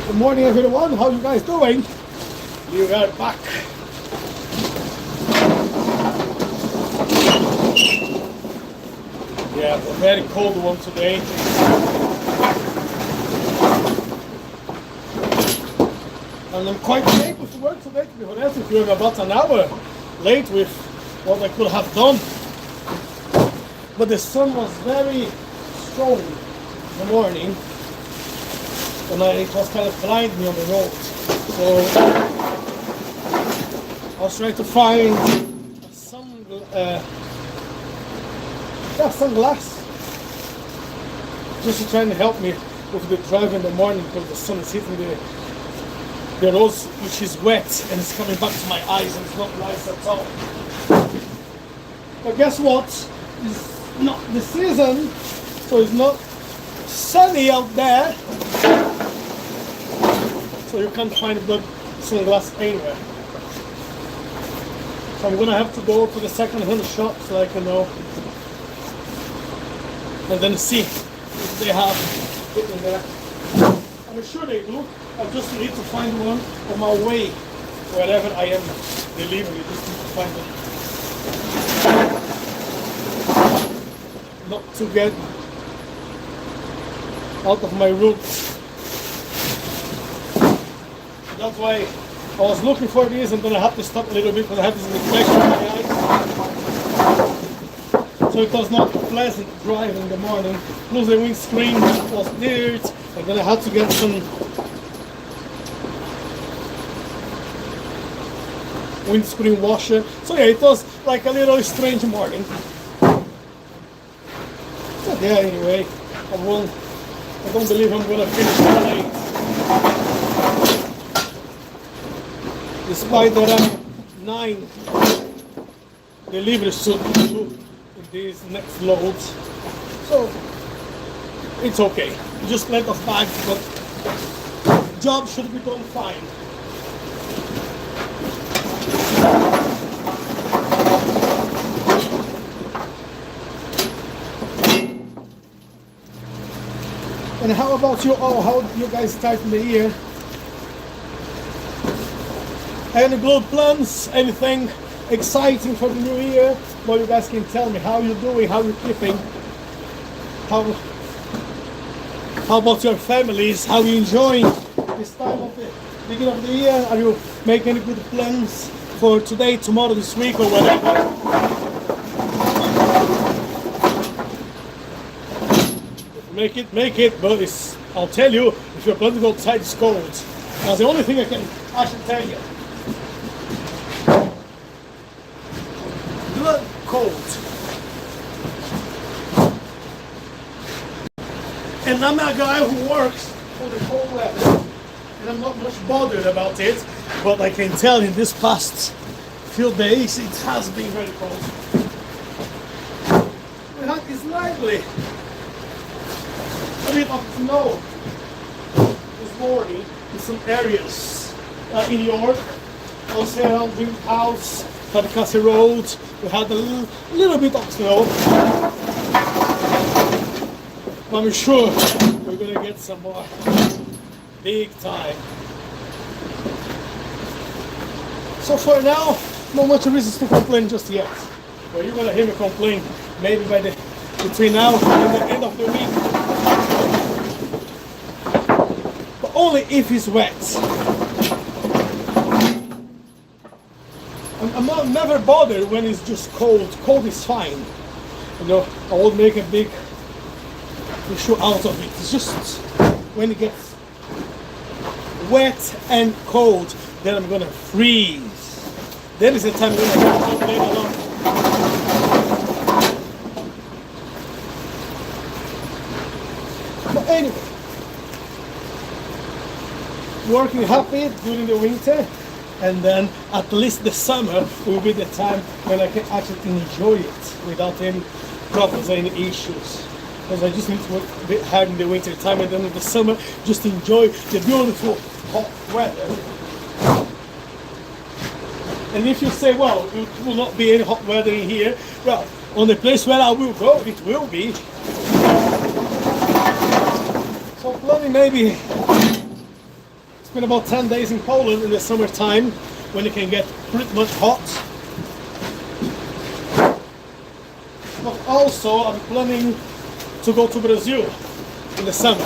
Good morning everyone, how you guys doing? We are back. Yeah, a very cold one today. And I'm quite late with work today, to be honest with you. I'm about an hour late with what I could have done. But the sun was very strong in the morning. And it was kind of blinding me on the road. So I was trying to find sunglass just to try and help me with the drive in the morning, because the sun is hitting the roads, which is wet, and it's coming back to my eyes, and it's not nice at all. But guess what? It's not the season, so it's not sunny out there. So you can't find the sunglasses anywhere. So I'm gonna have to go to the second-hand shop so I can know, and then see if they have it in there. I'm sure they do. I just need to find one on my way wherever I am delivering. Just need to find it. Not to get out of my route. That's why I was looking for these, and then I have to stop a little bit because I have this reflection in my eyes. So it was not pleasant drive in the morning. Plus the windscreen was dirt, and then I had to get some windscreen washer. So yeah, it was like a little strange morning. So yeah, anyway, I don't believe I'm gonna finish tonight. Despite that I'm 9 deliveries to do in these next loads, so it's okay. Just let us back, but job should be done fine. And how about you all? How do you guys start in the year? Any good plans? Anything exciting for the new year? Well, you guys can tell me how you're doing, how you're keeping. How about your families? How you enjoying this time of the beginning of the year? Are you making any good plans for today, tomorrow, this week, or whatever? Make it, but I'll tell you, if you're planning to go outside, it's cold. That's the only thing I can actually tell you. Cold. And I'm a guy who works for the cold weather, and I'm not much bothered about it, but I can tell in this past few days it has been very cold. We had slightly a bit of snow this morning in some areas in York, also around Green House, Castle Road. We had a little bit of snow, but I'm sure we're gonna get some more big time. So for now, not much reasons to complain just yet. But you're gonna hear me complain maybe between now and the end of the week. But only if it's wet. I'm never bothered when it's just cold. Cold is fine. You know, I won't make a big issue out of it. It's just when it gets wet and cold, then I'm gonna freeze. Then is the time when I get out later on. But anyway, working happy during the winter. And then at least the summer will be the time when I can actually enjoy it without any problems, any issues. Because I just need to work a bit hard in the winter time, and then in the summer just enjoy the beautiful hot weather. And if you say, well, it will not be any hot weather in here, well, on the place where I will go, it will be. So planning maybe spent about 10 days in Poland in the summertime when it can get pretty much hot. But also I'm planning to go to Brazil in the summer.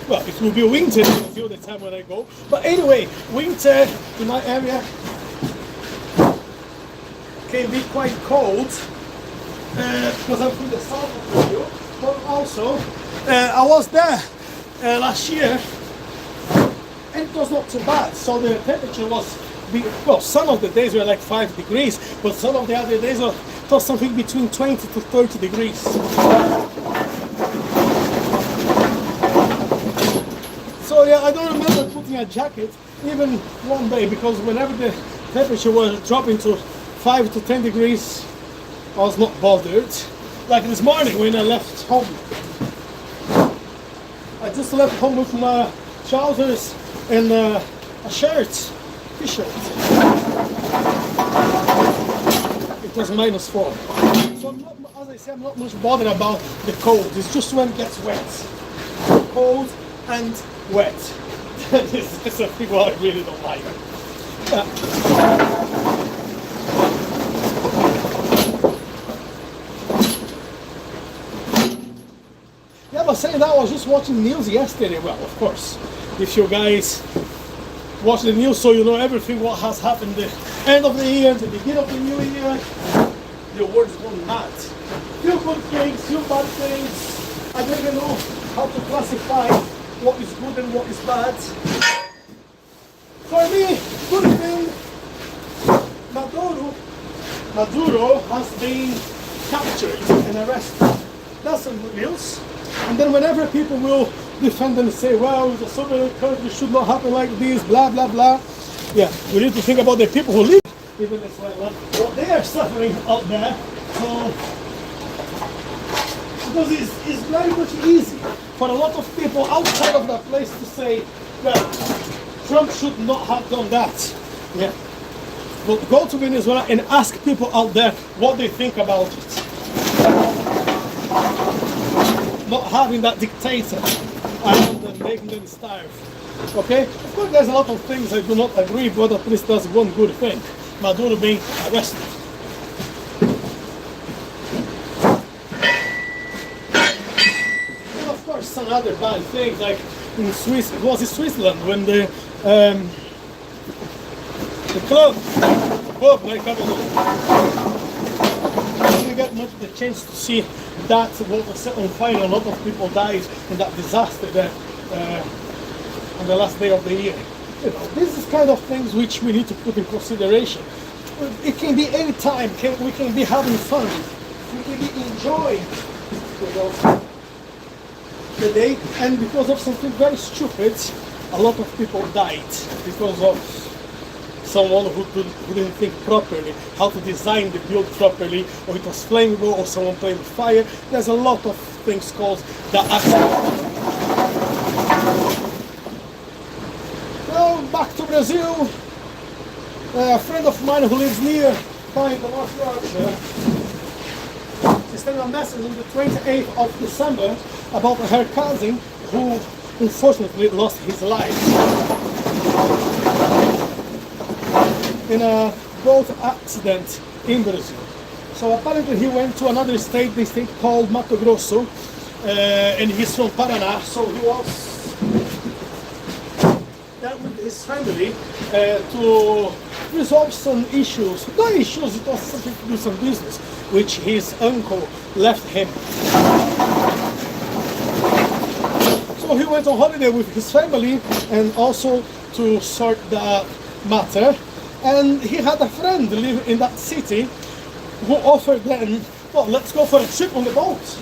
Well, it will be winter in Brazil the time when I go. But anyway, winter in my area can be quite cold because I'm from the south of Brazil. But also, I was there last year and it was not too bad. So the temperature was, well, some of the days were like 5 degrees, but some of the other days it was something between 20 to 30 degrees. So yeah, I don't remember putting a jacket even one day, because whenever the temperature was dropping to 5 to 10 degrees, I was not bothered. Like this morning when I left home. I just left home with my trousers and a shirt, t-shirt. It was -4. So I'm not, as I say, I'm not much bothered about the cold. It's just when it gets wet. Cold and wet. This is a thing I really don't like. Yeah, but saying that, I was just watching news yesterday. Well, of course, if you guys watch the news, so you know everything what has happened the end of the year, the beginning of the new year, the world is going mad. Few good things, few bad things. I don't even know how to classify what is good and what is bad. For me, good thing, Maduro has been captured and arrested. That's some good news. And then whenever people will defend and say, well, the Soviet country should not happen like this, blah, blah, blah. Yeah, we need to think about the people who live in Venezuela, what they are suffering out there. So, because it's very much easy for a lot of people outside of that place to say, well, Trump should not have done that. Yeah. But go to Venezuela and ask people out there what they think about it. Not having that dictator around and making them starve. Okay? Of course there's a lot of things I do not agree, but at least that's one good thing. Maduro being arrested. And of course some other bad things, like in Switzerland when the club, like I didn't get much of the chance to see that what was set on fire. A lot of people died in that disaster there on the last day of the year. You know, this is kind of things which we need to put in consideration. It can be any time. We can be having fun. We can be enjoying, you know, the day, and because of something very stupid, a lot of people died because of someone who didn't think properly how to design the build properly, or it was flammable, or someone played with fire. There's a lot of things called that accident. Now back to Brazil. A friend of mine who lives near by the North Yorkshire, she sent a message on the 28th of December about her cousin who unfortunately lost his life in a boat accident in Brazil. So apparently he went to another state, the state called Mato Grosso, and he's from Paraná, so he was there with his family to resolve some issues. Not issues, it was something to do some business, which his uncle left him. So he went on holiday with his family and also to sort the matter. And he had a friend live in that city who offered them, well, let's go for a trip on the boat.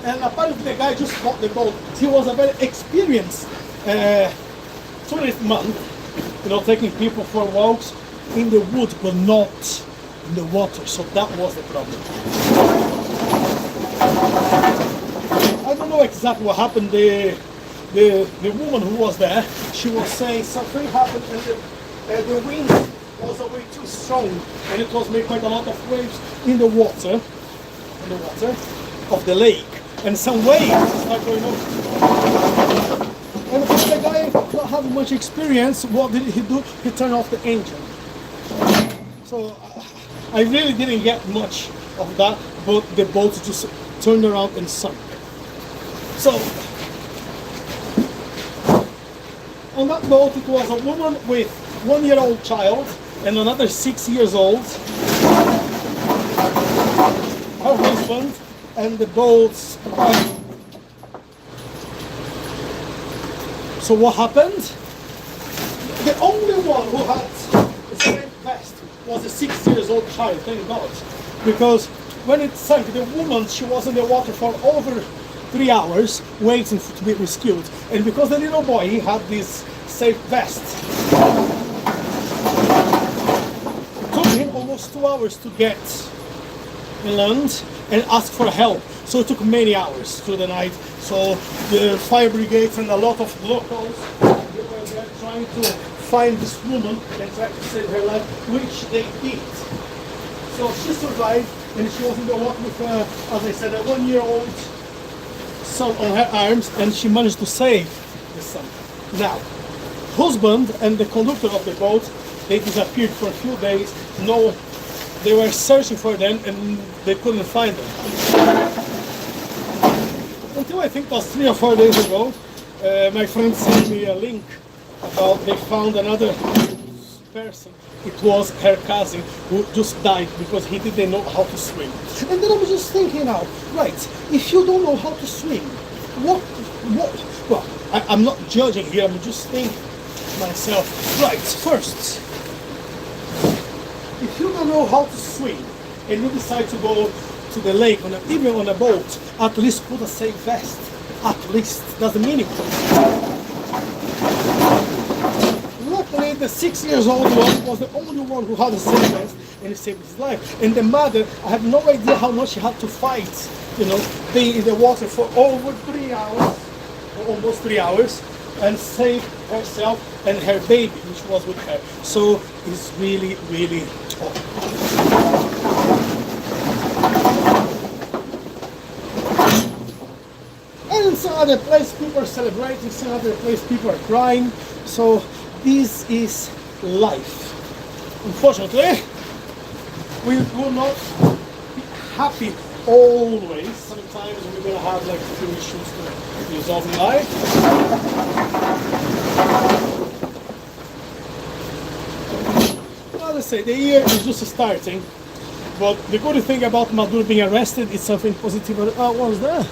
And apparently the guy just bought the boat. He was a very experienced tourist man, you know, taking people for walks in the wood, but not in the water. So that was the problem. I don't know exactly what happened. The woman who was there, she was saying something happened and the wind was way too strong, and it was making quite a lot of waves in the water of the lake. and some waves start going on. And for the guy not having much experience, what did he do? He turned off the engine. So I really didn't get much of that, but the boat just turned around and sunk. So on that boat, it was a woman with 1-year-old child and another 6 years old, her husband, and the boat's wife. So what happened? The only one who had a safe vest was a 6 years old child, thank God. Because when it sank, the woman, she was in the water for over 3 hours waiting to be rescued. And because the little boy, he had this safe vest, it took him almost 2 hours to get land and ask for help. So it took many hours through the night. So the fire brigades and a lot of locals, they were there trying to find this woman and try to save her life, which they did. So she survived, and she was in the water with, as I said, a 1-year-old son on her arms, and she managed to save the son. Now, husband and the conductor of the boat, they disappeared for a few days. No, they were searching for them, and they couldn't find them. Until I think it was 3 or 4 days ago, my friend sent me a link about they found another person. It was her cousin who just died because he didn't know how to swim. And then I was just thinking now, right, if you don't know how to swim, well, I'm not judging here, I'm just thinking to myself, right, first, if you don't know how to swim and you decide to go to the lake, even on a boat, at least put a safe vest. At least, that's the minimum. Luckily, the 6 years old one was the only one who had a safe vest, and he saved his life. And the mother, I have no idea how much she had to fight, being in the water for over 3 hours, or almost 3 hours, and save herself and her baby, which was with her. So it's really, really tough. And in some other place, people are celebrating, some other place, people are crying. So this is life. Unfortunately, we will not be happy always. Sometimes we're going to have like a few issues to resolve in life. Well, let's say the year is just starting. But the good thing about Maduro being arrested is something positive. What was that?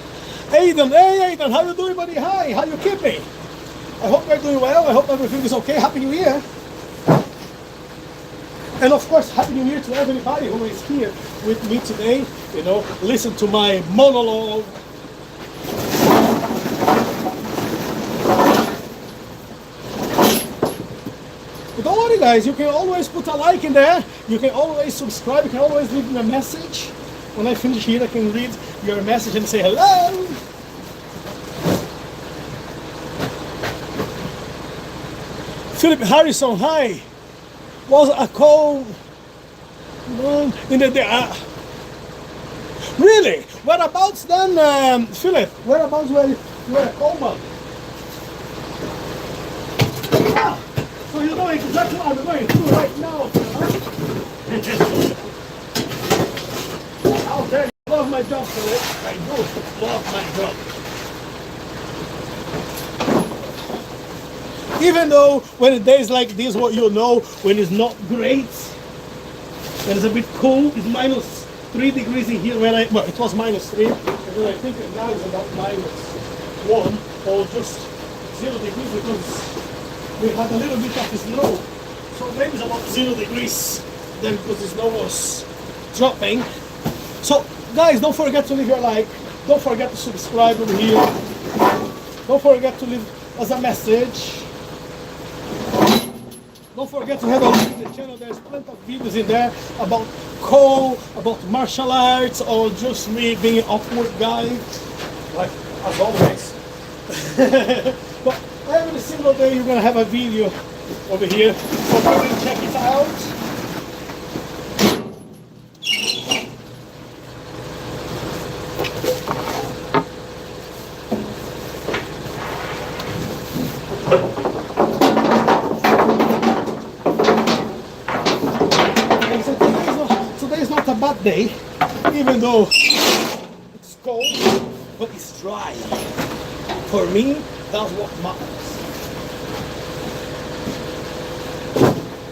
Aidan, hey Aidan, how you doing, buddy? Hi, how you keeping? I hope you're doing well. I hope everything is okay. Happy New Year. And of course, Happy New Year to everybody who is here with me today. Listen to my monologue. But don't worry, guys. You can always put a like in there. You can always subscribe. You can always leave me a message. When I finish here, I can read your message and say hello. Philip Harrison, hi. Was a cold in the day. Really? Whereabouts then, Philip? Whereabouts were you a coma? So you know exactly what I'm going through right now. I'll tell you, I love my job, Philip. I do love my job. Even though when it days like this, what when it's not great, when it's a bit cool, it's minus 3 degrees in here. It was minus 3, and then I think now it's about minus 1 or just 0 degrees because we had a little bit of snow. So maybe it's about 0 degrees then because the snow was dropping. So guys, don't forget to leave your like, don't forget to subscribe over here, don't forget to leave us a message. Don't forget to have a look at the channel. There's plenty of videos in there about about martial arts, or just me being an awkward guy, like as always. But every single day you're gonna have a video over here, so come and check it out. Today is not a bad day, even though it's cold, but it's dry. For me, that's what matters.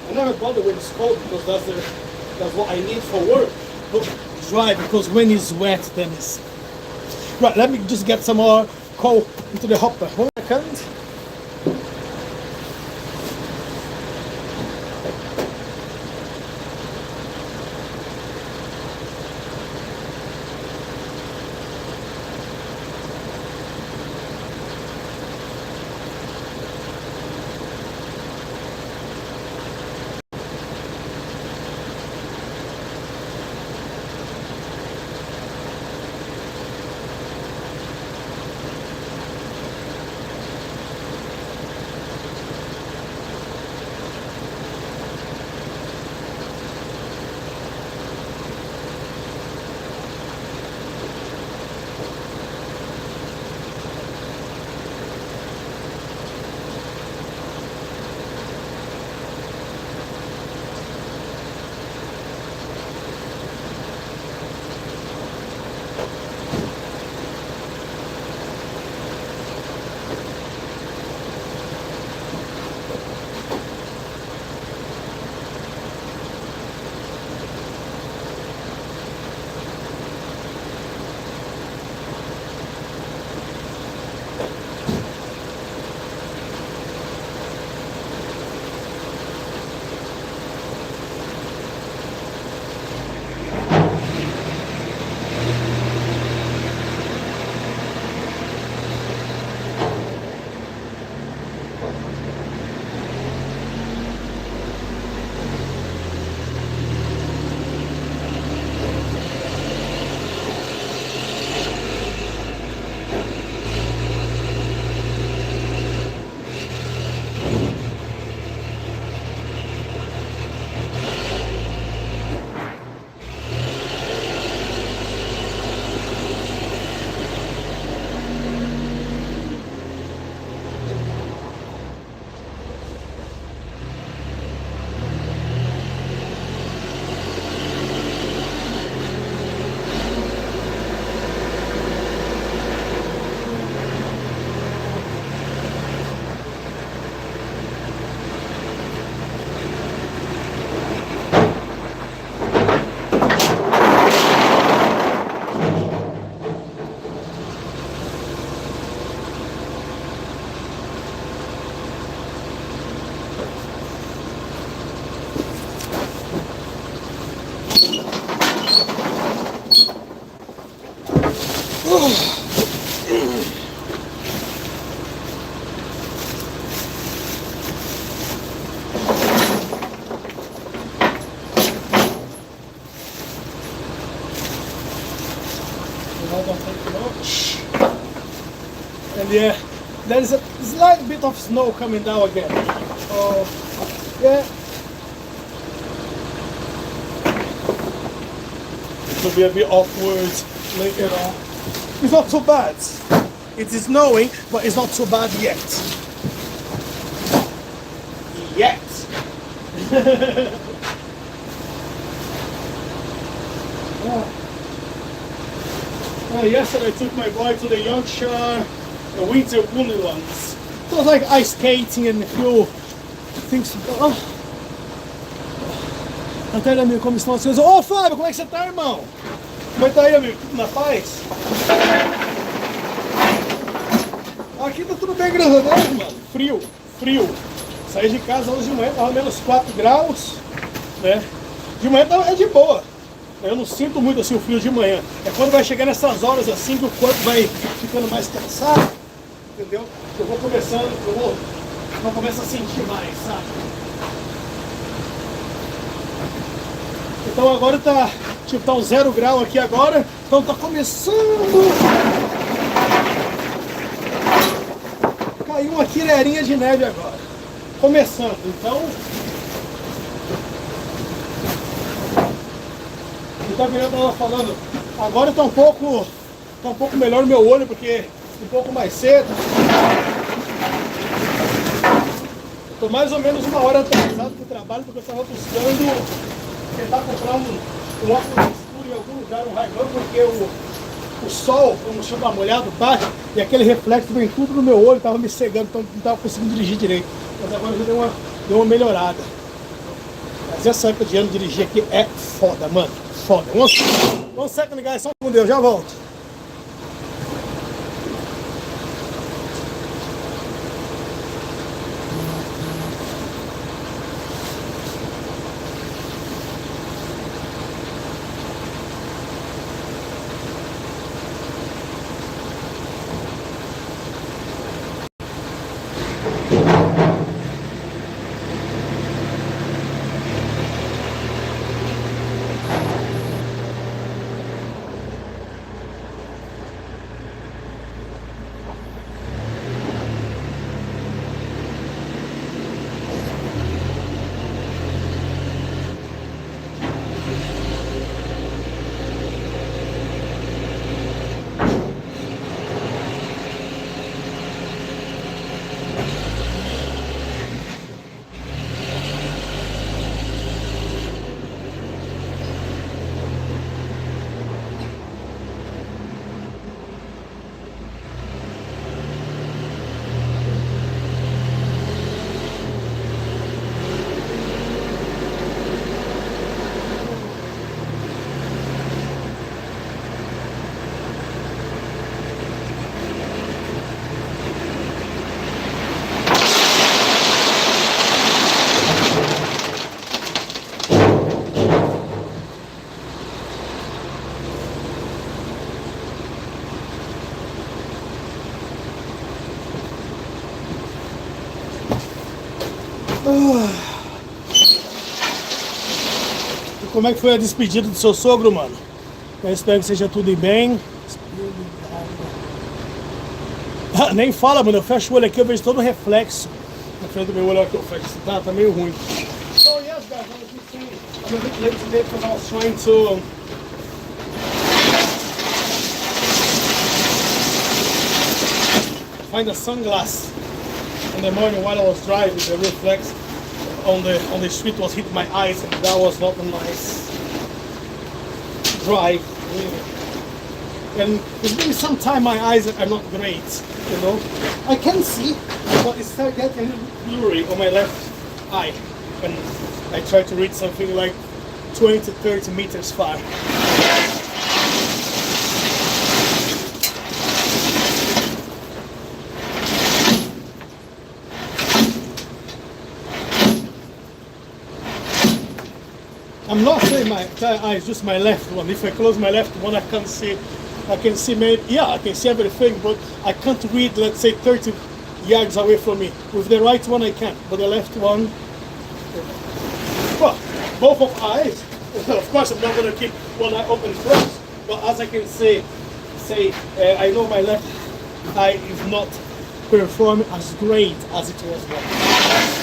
I never bother when it's cold because that's what I need for work. But it's dry because when it's wet, then it's... Right, let me just get some more coal into the hopper. 1 second. And yeah, there is a slight bit of snow coming down again. So yeah, it will be a bit awkward later on. It's not too bad. It is snowing, but it's not too bad yet. Yet. Yesterday I took my boy to the Yorkshire Winter Wonderlands. It was like ice skating and a few things. Até ele, amigo, como estão as coisas? Ô Fábio, como é que você tá, irmão? Como é que tá aí, amigo? Tudo na paz? Aqui tá tudo bem, graças a Deus, mano. Frio, frio. Saí de casa hoje de manhã, tava menos 4 graus, né? De manhã é de boa. Eu não sinto muito assim o frio de manhã. É quando vai chegar nessas horas assim que o corpo vai ficando mais cansado, entendeu? Eu vou começando, eu começo a sentir mais, sabe? Então agora tá, tipo, tá um 0 grau aqui agora, então tá começando. Caiu uma quireirinha de neve agora. Começando, então... Então, como eu estava falando, agora está um pouco melhor o meu olho, porque um pouco mais cedo Tô mais ou menos 1 hora atrasado pro trabalho porque eu estava buscando tentar comprar um óculos escuro em algum lugar, um raio, porque o sol, quando o chão tá molhado, bate e aquele reflexo vem tudo no meu olho, tava me cegando, então não tava conseguindo dirigir direito. Mas agora já deu uma melhorada. Mas essa época de ano dirigir aqui é foda, mano. Foda. One second, guys, só um segundo, eu já volto. E como é que foi a despedida do seu sogro, mano? Eu espero que seja tudo bem. Nem fala, mano. Eu fecho o olho aqui, eu vejo todo o reflexo na frente do meu olho que eu fecho. Tá meio ruim. So yes, guys, as you see, I'm a bit late today because I was trying to find a sunglass in the morning while I was driving. The reflex on the street was hitting my eyes, and that was not a nice drive, really. And it's been some time my eyes are not great, you know. I can see, but it's starting getting a little blurry on my left eye when I try to read something like 20 to 30 meters far. I'm not saying my entire eye is just my left one. If I close my left one, I can see maybe, yeah, I can see everything, but I can't read, let's say, 30 yards away from me. With the right one, I can, but the left one, well, both of eyes, of course, I'm not going to keep one eye open closed, but as I can say, I know my left eye is not performing as great as it was once.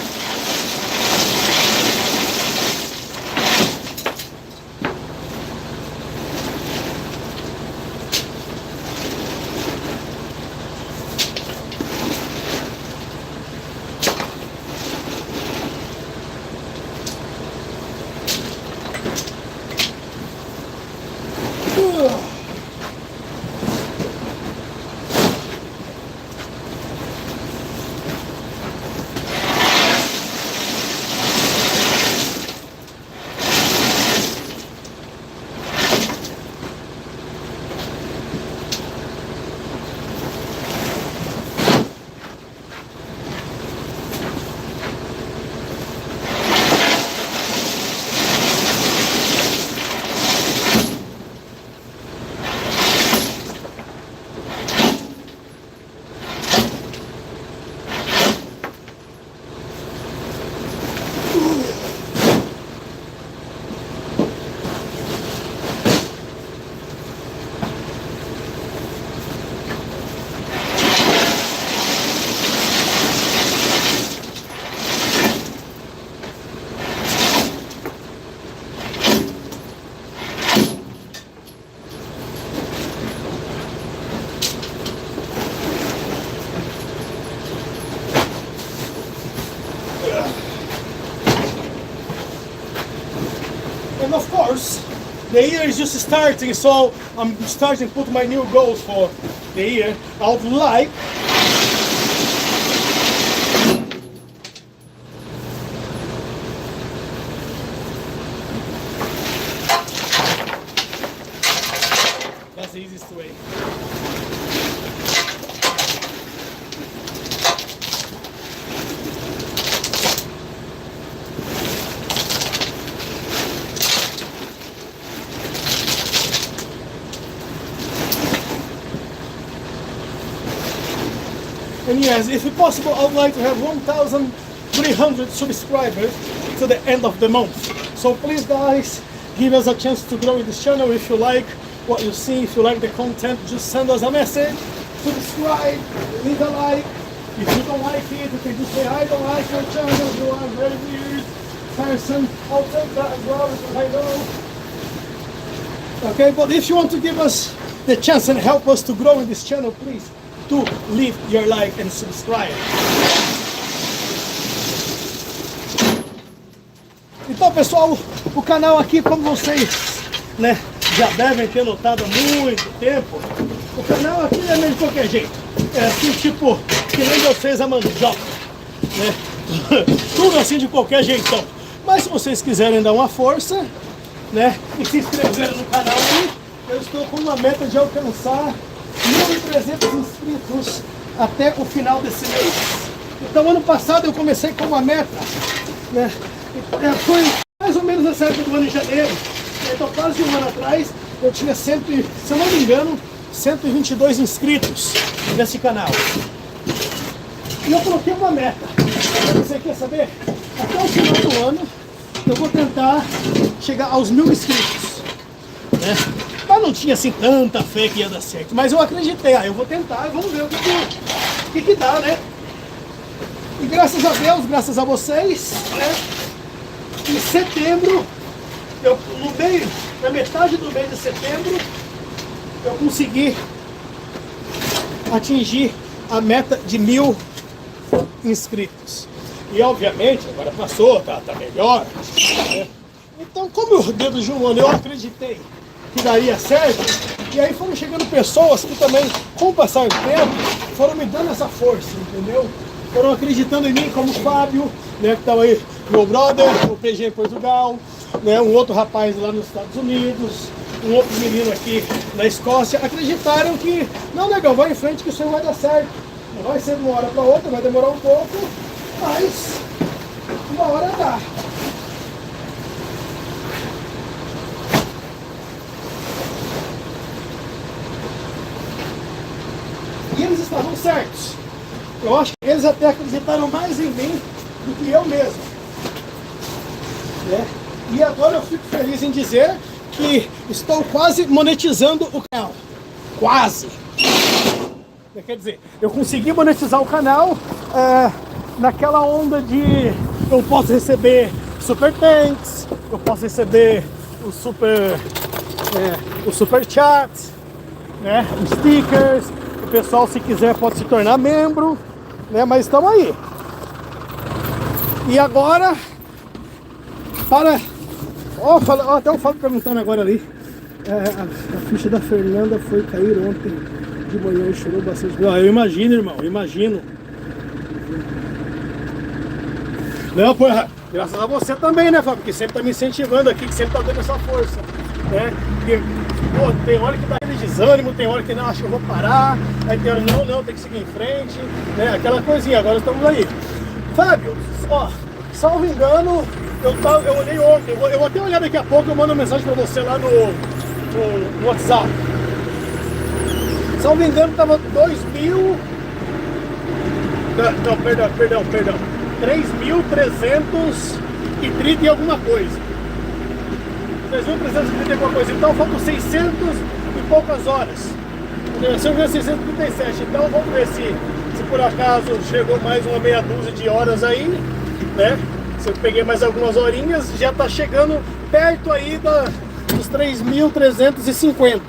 The year is just starting, so I'm starting to put my new goals for the year. I would like that's the easiest way. And yes, if possible, I would like to have 1,300 subscribers to the end of the month. So please guys, give us a chance to grow in this channel. If you like what you see, if you like the content, just send us a message, subscribe, leave a like. If you don't like it, you can just say, I don't like your channel, you are a very weird person. I'll take that as well, because I know. Okay, but if you want to give us the chance and help us to grow in this channel, please do leave your like and subscribe. Então pessoal, o canal aqui, como vocês, né, já devem ter notado há muito tempo, o canal aqui não é meio de qualquer jeito, é assim tipo, que nem vocês a mandioca, né, tudo assim de qualquer jeitão. Mas se vocês quiserem dar uma força, né, e se inscreverem no canal aí, eu estou com uma meta de alcançar 1.300 inscritos até o final desse mês. Então ano passado eu comecei com uma meta, né? Foi mais ou menos nessa época do ano de janeiro. Então quase um ano atrás eu tinha se eu não me engano, 122 inscritos nesse canal. E eu coloquei uma meta. Você quer saber? Até o final do ano eu vou tentar chegar aos 1.000 inscritos, né? Mas não tinha assim tanta fé que ia dar certo, mas eu acreditei, eu vou tentar e vamos ver o que dá, né? E graças a Deus, graças a vocês, né? Em setembro, na metade do mês de setembro, eu consegui atingir a meta de 1.000 inscritos. E obviamente, agora passou, tá melhor, né? Então, como o dedo de um ano eu acreditei que daria certo, e aí foram chegando pessoas que também, com o passar do tempo, foram me dando essa força, entendeu? Foram acreditando em mim, como o Fábio, né, que estava aí, meu brother, o PG em Portugal, né, um outro rapaz lá nos Estados Unidos, um outro menino aqui na Escócia, acreditaram que, não, negão, vai em frente que isso aí vai dar certo. Não vai ser de uma hora para outra, vai demorar um pouco, mas uma hora dá. E eles estavam certos. Eu acho que eles até acreditaram mais em mim do que eu mesmo, né? E agora eu fico feliz em dizer que estou quase monetizando o canal. Quase! Quer dizer, eu consegui monetizar o canal naquela onda de eu posso receber super thanks, eu posso receber o super chat, né? Os stickers. O pessoal, se quiser, pode se tornar membro, né? Mas estamos aí. E agora, até o Fábio perguntando agora ali, a ficha da Fernanda foi cair ontem de manhã e chorou bastante. Eu imagino, irmão, eu imagino. Não, porra, graças a você também, né, Fábio? Que sempre tá me incentivando aqui, que sempre tá dando essa força, né? Porque, pô, tem hora que dá desânimo, tem hora que não, acho que eu vou parar, aí tem hora não, tem que seguir em frente, né? Aquela coisinha, agora estamos aí. Fábio, ó, salvo engano, eu olhei ontem, eu vou até olhar daqui a pouco, eu mando uma mensagem pra você lá no WhatsApp. Salvo engano, tava 2.000... Não, perdão. 3.330 e alguma coisa. 3.330 e alguma coisa. Então faltam 600 e poucas horas. Se eu ganho 637, então vamos ver se por acaso chegou mais uma meia dúzia de horas aí, né? Se eu peguei mais algumas horinhas, já tá chegando perto aí dos 3.350,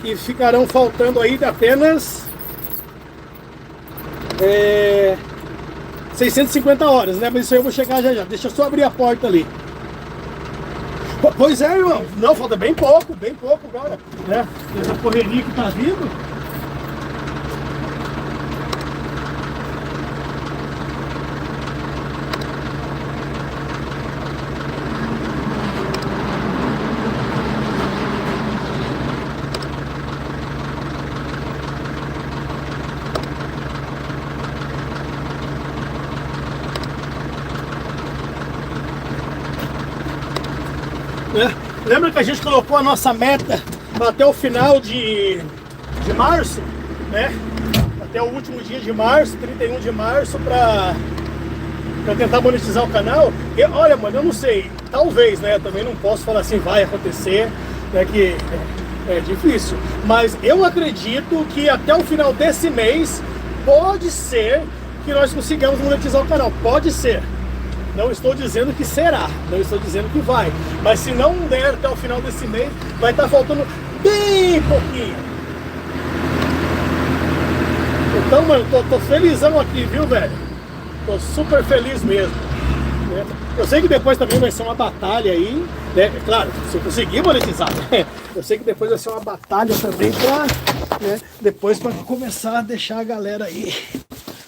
que ficarão faltando aí de apenas 650 horas, né? Mas isso aí eu vou chegar já. Deixa eu só abrir a porta ali. Pois é, irmão. Não, falta bem pouco agora, né? Essa correria que tá vindo. Lembra que a gente colocou a nossa meta até o final de março, né? Até o último dia de março, 31 de março, para tentar monetizar o canal. E olha, mano, eu não sei, talvez, né? Eu também não posso falar assim, vai acontecer, né? Que é difícil. Mas eu acredito que até o final desse mês pode ser que nós consigamos monetizar o canal. Pode ser. Não estou dizendo que será, não estou dizendo que vai. Mas se não der até o final desse mês, vai estar faltando bem pouquinho. Então, mano, tô felizão aqui, viu, velho? Tô super feliz mesmo. Né? Eu sei que depois também vai ser uma batalha aí, né? Claro, se eu conseguir monetizar, né? Eu sei que depois vai ser uma batalha também pra, né? Depois para começar a deixar a galera aí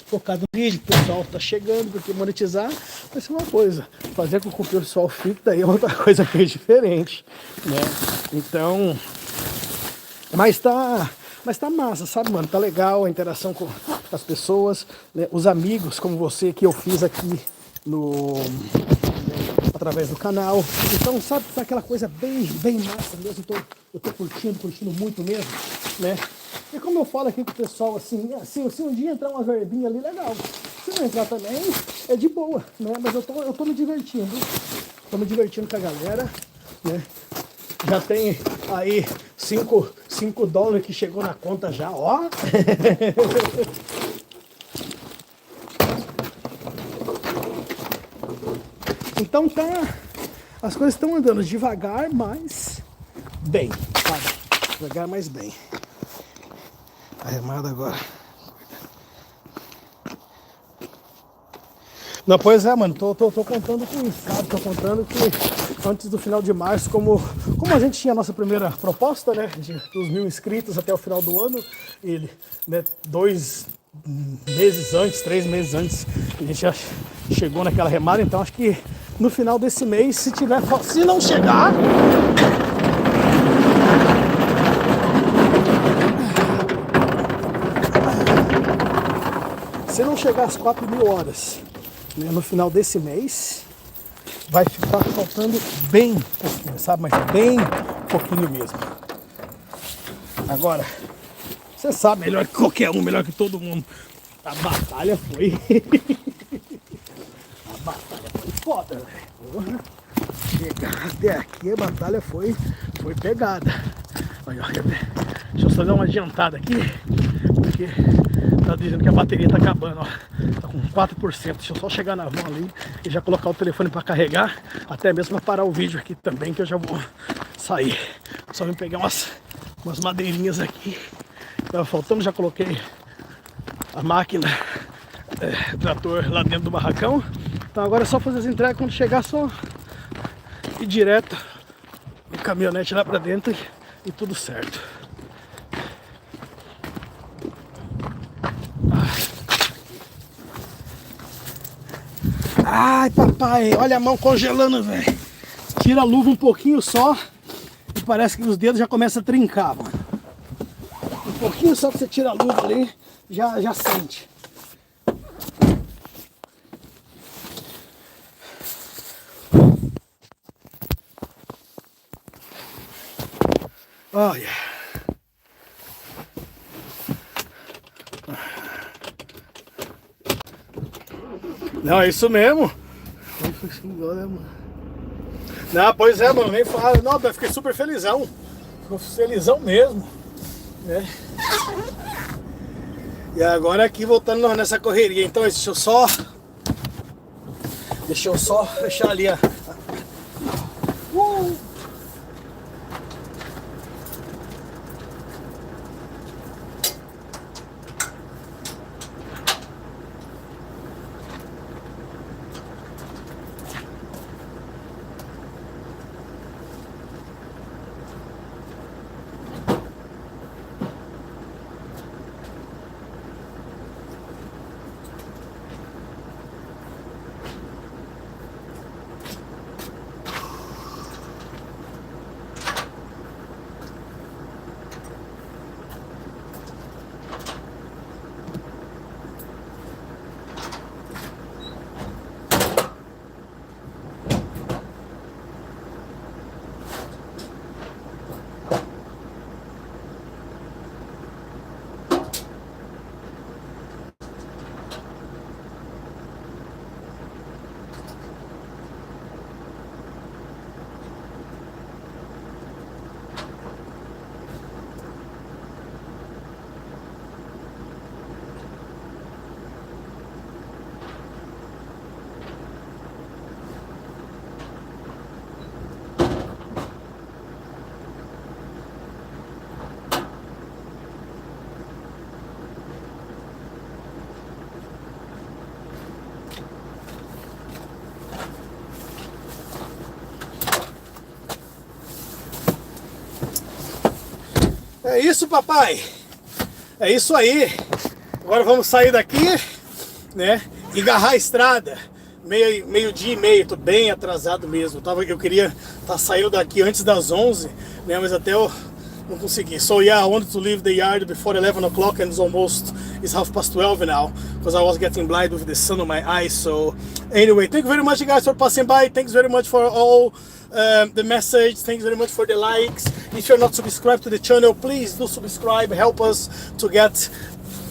focado no vídeo, o pessoal tá chegando, porque monetizar vai ser uma coisa, fazer com que o pessoal fique daí é outra coisa bem diferente, né? Então, mas tá massa, sabe, mano? Tá legal a interação com as pessoas, né? Os amigos como você que eu fiz aqui através do canal. Então, sabe aquela coisa bem massa mesmo, eu tô curtindo muito mesmo, né? E como eu falo aqui com o pessoal, assim, se um dia entrar uma verbinha ali, legal. Se não entrar também, é de boa, né? Mas eu tô me divertindo. Tô me divertindo com a galera, né? Já tem aí 5 dólares que chegou na conta já, ó. Então as coisas estão andando devagar, mas bem, sabe? Devagar, mas bem. A remada agora. Não, pois é, mano, tô contando com isso, sabe? Tô contando que antes do final de março, como a gente tinha a nossa primeira proposta, né? Dos 1000 inscritos até o final do ano, ele, né, 2 meses antes, 3 meses antes, a gente já chegou naquela remada, então acho que no final desse mês, se não chegar... Se não chegar às 4.000 horas, né, no final desse mês, vai ficar faltando bem pouquinho, sabe? Mas bem pouquinho mesmo. Agora, você sabe, melhor que qualquer um, melhor que todo mundo. A batalha foi... A batalha foi foda, velho. Chegar até aqui, a batalha foi pegada. Olha, deixa eu só dar uma adiantada aqui, porque tá dizendo que a bateria tá acabando, ó. Tá com 4%. Deixa eu só chegar na van ali e já colocar o telefone para carregar, até mesmo para parar o vídeo aqui também, que eu já vou sair. Só vim pegar umas madeirinhas aqui. Tava faltando, já coloquei a máquina, o trator lá dentro do barracão. Então agora é só fazer as entregas, quando chegar só ir direto o caminhonete lá para dentro e tudo certo. Ai, papai, olha a mão congelando, velho. Tira a luva um pouquinho só e parece que os dedos já começam a trincar, mano. Um pouquinho só que você tira a luva ali, já sente. Olha. Não, é isso mesmo. Não, pois é, mano, nem fala. Não, eu fiquei super felizão. Fico felizão mesmo, né? E agora aqui voltando nessa correria. Então deixa eu só fechar ali a... É isso, papai. É isso aí. Agora vamos sair daqui, né? E agarrar a estrada. Meio-dia e meio, tô bem atrasado mesmo. Eu queria estar saindo daqui antes das 11, né? Mas até eu não consegui. So yeah, I wanted to leave the yard before 11 o'clock, and it's 12:30 now, because I was getting blind with the sun on my eyes. So anyway, thank you very much, guys, for passing by. Thanks very much for all the message. Thanks very much for the likes. If you're not subscribed to the channel, please do subscribe. Help us to get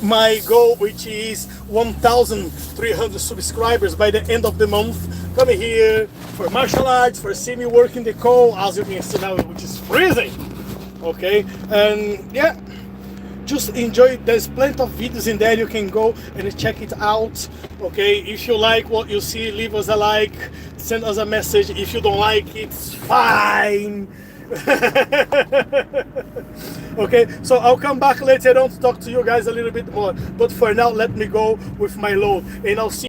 my goal, which is 1,300 subscribers by the end of the month. Come here for martial arts, for see me working the call, as you can see now, which is freezing. Okay, and yeah, just enjoy. There's plenty of videos in there, you can go and check it out. Okay, if you like what you see, leave us a like, send us a message. If you don't like it, it's fine. Okay, so I'll come back later on to talk to you guys a little bit more, but for now let me go with my load, and I'll see